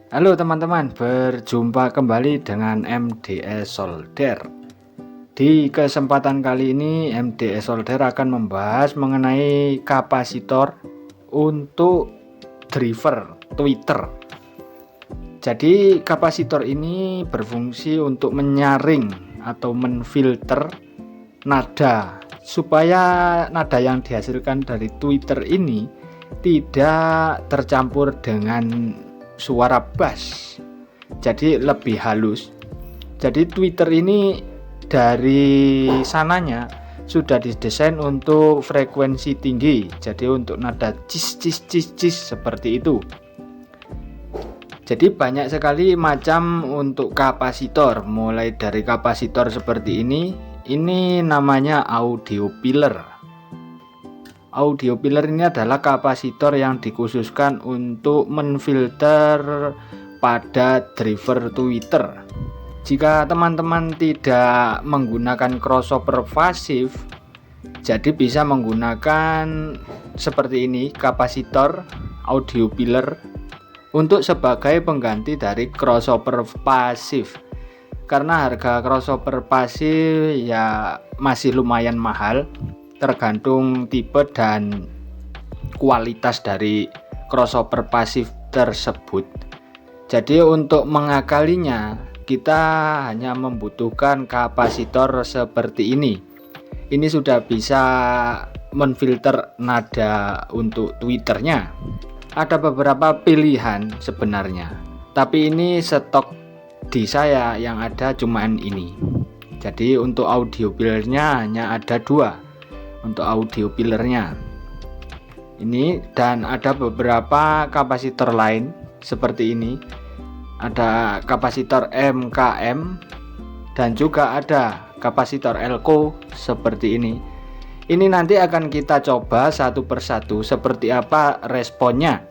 Halo teman-teman, berjumpa kembali dengan MDS Solder. Di kesempatan kali ini MDS Solder akan membahas mengenai kapasitor untuk driver tweeter. Jadi kapasitor ini berfungsi untuk menyaring atau menfilter nada supaya nada yang dihasilkan dari tweeter ini tidak tercampur dengan suara bass, jadi lebih halus. Jadi tweeter ini dari sananya sudah didesain untuk frekuensi tinggi, jadi untuk nada cis cis cis cis seperti itu. Jadi banyak sekali macam untuk kapasitor, mulai dari kapasitor seperti ini namanya audio pillar. Audio pillar ini adalah kapasitor yang dikhususkan untuk menfilter pada driver tweeter. Jika teman-teman tidak menggunakan crossover pasif, jadi bisa menggunakan seperti ini, kapasitor audio pillar untuk sebagai pengganti dari crossover pasif. Karena harga crossover pasif ya masih lumayan mahal, tergantung tipe dan kualitas dari crossover pasif tersebut. Jadi untuk mengakalinya kita hanya membutuhkan kapasitor seperti ini. Ini sudah bisa menfilter nada untuk tweeternya. Ada beberapa pilihan sebenarnya, tapi ini stok di saya yang ada cuman ini. Jadi untuk audio pillarnya hanya ada dua untuk audio pillarnya ini, dan ada beberapa kapasitor lain seperti ini. Ada kapasitor MKM dan juga ada kapasitor Elco seperti ini. Ini nanti akan kita coba satu persatu seperti apa responnya.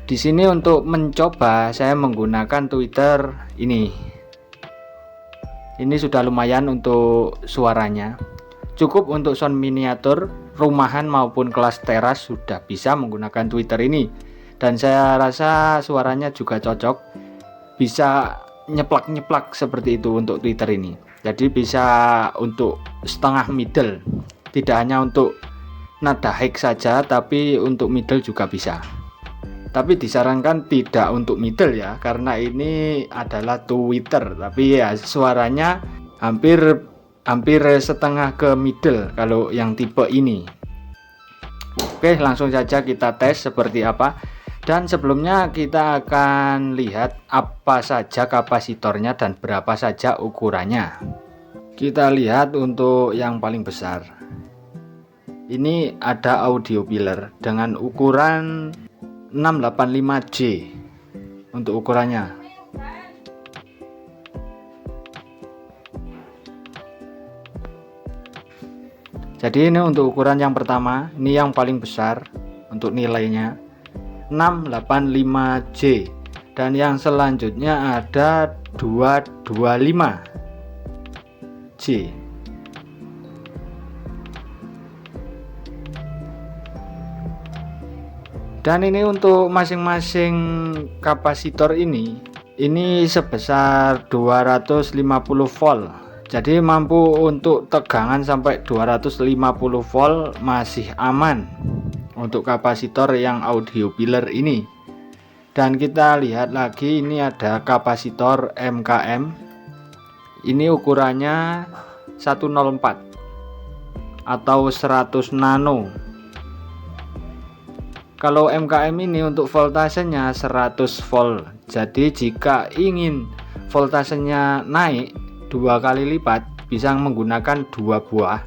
Di sini untuk mencoba saya menggunakan tweeter ini. Ini sudah lumayan untuk suaranya. Cukup untuk sound miniatur, rumahan maupun kelas teras sudah bisa menggunakan tweeter ini. Dan saya rasa suaranya juga cocok, bisa nyeplak-nyeplak seperti itu untuk tweeter ini. Jadi bisa untuk setengah middle, tidak hanya untuk nada high saja, tapi untuk middle juga bisa. Tapi disarankan tidak untuk middle ya, karena ini adalah tweeter. Tapi ya suaranya hampir setengah ke middle kalau yang tipe ini. Oke, langsung saja kita tes seperti apa. Dan sebelumnya kita akan lihat apa saja kapasitornya dan berapa saja ukurannya. Kita lihat untuk yang paling besar. Ini ada audio pillar dengan ukuran 685J untuk ukurannya. Jadi ini untuk ukuran yang pertama, ini yang paling besar untuk nilainya 685J, dan yang selanjutnya ada 225J. Dan ini untuk masing-masing kapasitor ini sebesar 250 volt. Jadi mampu untuk tegangan sampai 250 volt, masih aman untuk kapasitor yang audio pillar ini. Dan kita lihat lagi, ini ada kapasitor MKM. Ini ukurannya 104 atau 100 nano. Kalau MKM ini untuk voltasenya 100 volt. Jadi jika ingin voltasenya naik 2 kali lipat, bisa menggunakan 2 buah.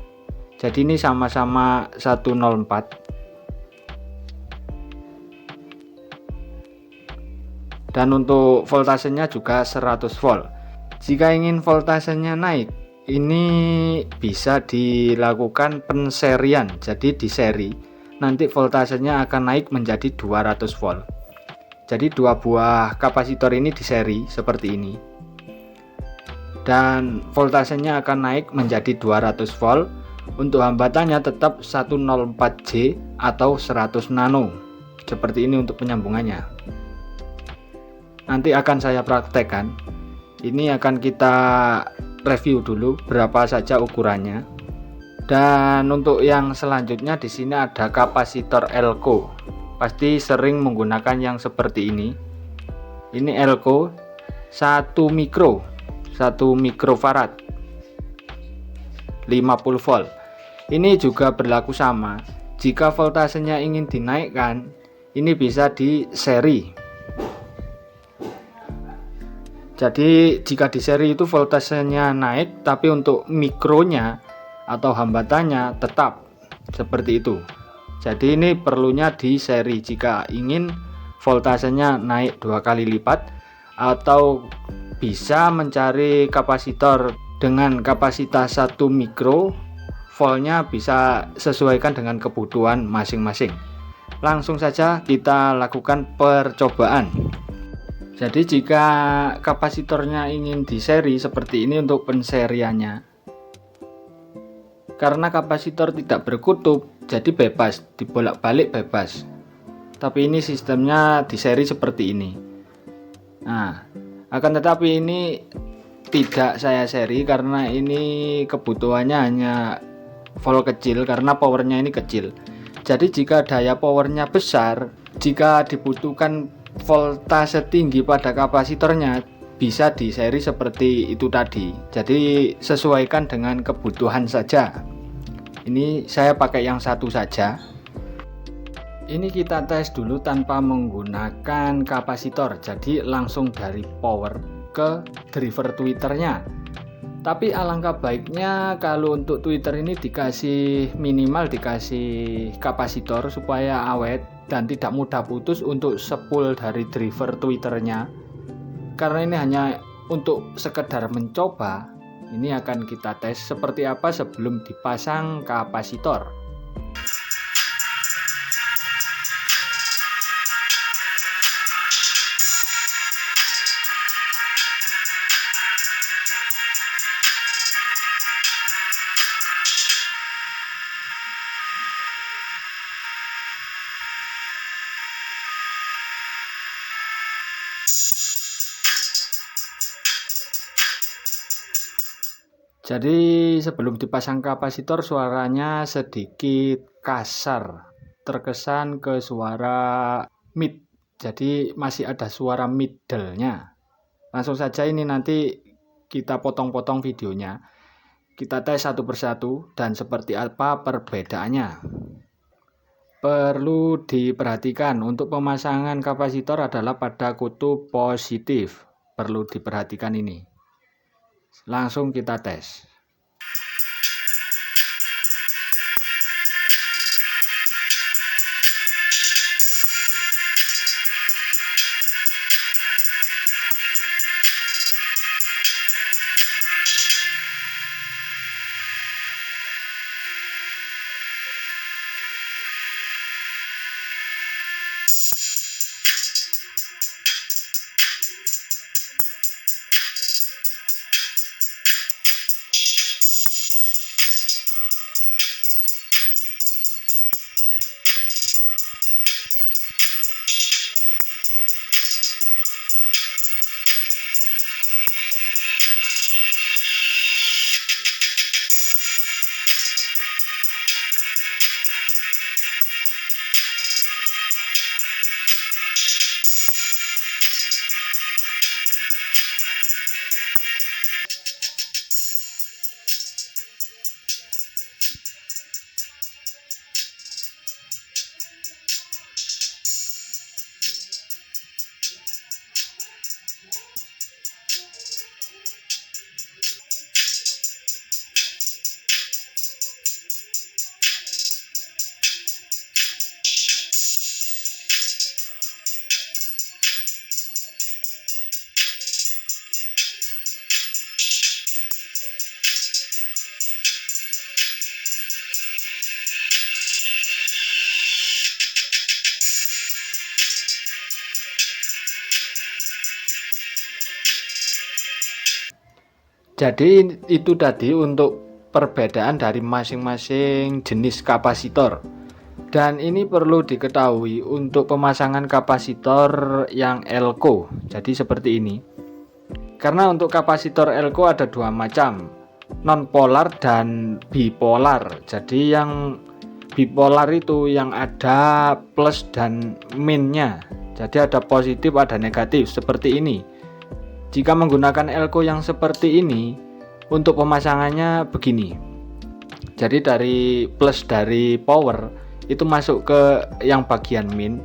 Jadi ini sama-sama 104. Dan untuk voltasenya juga 100 volt. Jika ingin voltasenya naik, ini bisa dilakukan penserian. Jadi di seri nanti voltasenya akan naik menjadi 200 volt. Jadi 2 buah kapasitor ini di seri seperti ini, dan voltasenya akan naik menjadi 200 volt. Untuk hambatannya tetap 104J atau 100 nano. Seperti ini untuk penyambungannya. nanti akan saya praktekkan. Ini akan kita review dulu berapa saja ukurannya. Dan untuk yang selanjutnya di sini ada kapasitor Elco. Pasti sering menggunakan yang seperti ini. Ini Elco 1 mikrofarad 50 volt. Ini juga berlaku sama. Jika voltasenya ingin dinaikkan, ini bisa di seri. Jadi jika di seri itu voltasenya naik, tapi untuk mikronya atau hambatannya tetap seperti itu. Jadi ini perlunya di seri jika ingin voltasenya naik 2 kali lipat, atau bisa mencari kapasitor dengan kapasitas 1 mikro, voltnya bisa sesuaikan dengan kebutuhan masing-masing. Langsung saja kita lakukan percobaan. Jadi jika kapasitornya ingin di seri seperti ini untuk penseriannya, karena kapasitor tidak berkutub jadi bebas, dibolak-balik bebas. Tapi ini sistemnya di seri seperti ini. Nah, akan tetapi ini tidak saya seri karena ini kebutuhannya hanya volt kecil, karena powernya ini kecil. Jadi jika daya powernya besar, jika dibutuhkan voltase tinggi pada kapasitornya, bisa di seri seperti itu tadi. Jadi sesuaikan dengan kebutuhan saja. Ini saya pakai yang satu saja. Ini kita tes dulu tanpa menggunakan kapasitor, jadi langsung dari power ke driver tweeternya. Tapi alangkah baiknya kalau untuk tweeter ini minimal dikasih kapasitor supaya awet dan tidak mudah putus untuk spool dari driver tweeternya. Karena ini hanya untuk sekedar mencoba, ini akan kita tes seperti apa sebelum dipasang kapasitor. Jadi sebelum dipasang kapasitor suaranya sedikit kasar, terkesan ke suara mid, jadi masih ada suara middle-nya. Langsung saja ini nanti kita potong-potong videonya, kita tes satu persatu dan seperti apa perbedaannya. Perlu diperhatikan untuk pemasangan kapasitor adalah pada kutub positif, perlu diperhatikan ini. Langsung kita tes. Jadi itu tadi untuk perbedaan dari masing-masing jenis kapasitor. Dan ini perlu diketahui untuk pemasangan kapasitor yang elko. Jadi seperti ini. Karena untuk kapasitor elko ada dua macam, nonpolar dan bipolar. Jadi yang bipolar itu yang ada plus dan minnya. Jadi ada positif ada negatif seperti ini. Jika menggunakan elko yang seperti ini, untuk pemasangannya begini. Jadi dari plus dari power itu masuk ke yang bagian min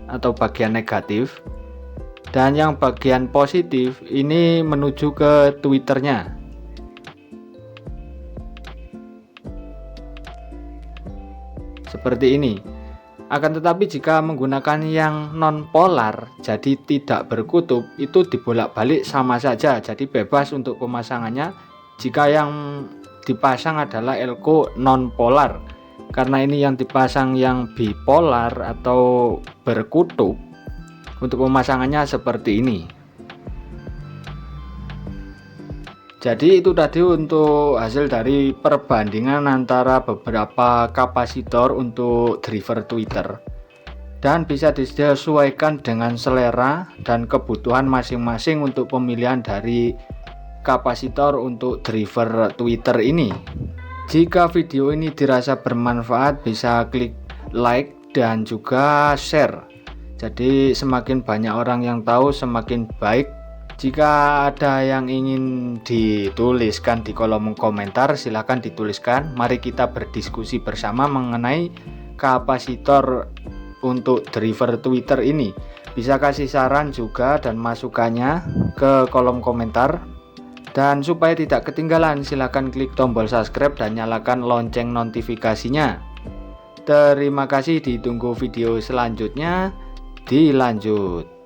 atau bagian negatif, dan yang bagian positif ini menuju ke tweeternya. Seperti ini. Akan tetapi jika menggunakan yang non polar, jadi tidak berkutub, itu dibolak-balik sama saja, jadi bebas untuk pemasangannya jika yang dipasang adalah elko non polar. Karena ini yang dipasang yang bipolar atau berkutub, untuk pemasangannya seperti ini. Jadi itu tadi untuk hasil dari perbandingan antara beberapa kapasitor untuk driver tweeter, dan bisa disesuaikan dengan selera dan kebutuhan masing-masing untuk pemilihan dari kapasitor untuk driver tweeter ini. Jika video ini dirasa bermanfaat, bisa klik like dan juga share. Jadi semakin banyak orang yang tahu semakin baik. Jika ada yang ingin dituliskan di kolom komentar, silahkan dituliskan. Mari kita berdiskusi bersama mengenai kapasitor untuk driver tweeter ini. Bisa kasih saran juga dan masukannya ke kolom komentar. Dan supaya tidak ketinggalan, silahkan klik tombol subscribe dan nyalakan lonceng notifikasinya. Terima kasih, ditunggu video selanjutnya. Dilanjut.